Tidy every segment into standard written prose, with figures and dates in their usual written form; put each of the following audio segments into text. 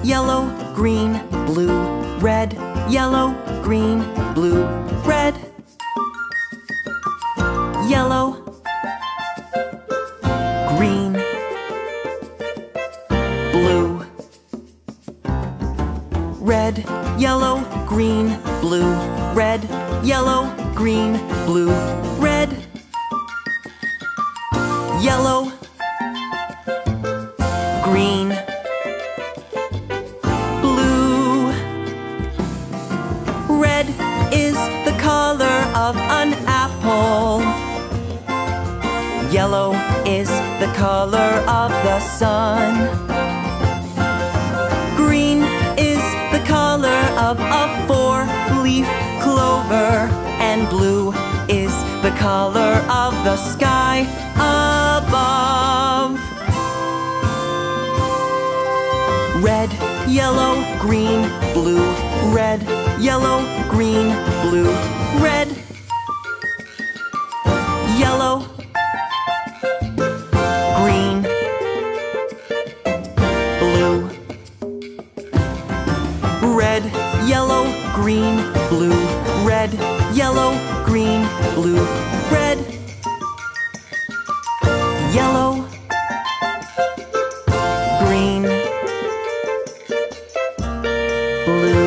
yellow, green, blue, red, yellow, green, blue, red, yellow, green, blue, red, yellow, green, blue, red, yellow, green, blue, red, yellow, green, blue. Red is the color of an apple. Yellow is the color of the sun. Green is the color of a four-leaf clover. And blue is the color of the sky above. Red, yellow, green, blue, red, yellow, green, blue, red, yellow, green, blue, red, yellow, green, blue, red, yellow, green, blue, red, yellow, green, blue.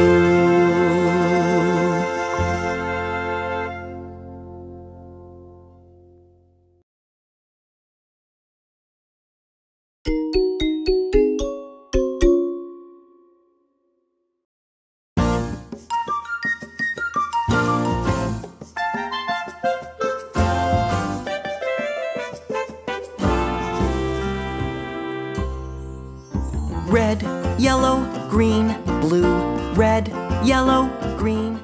Red, yellow, green, blue, red, yellow, green.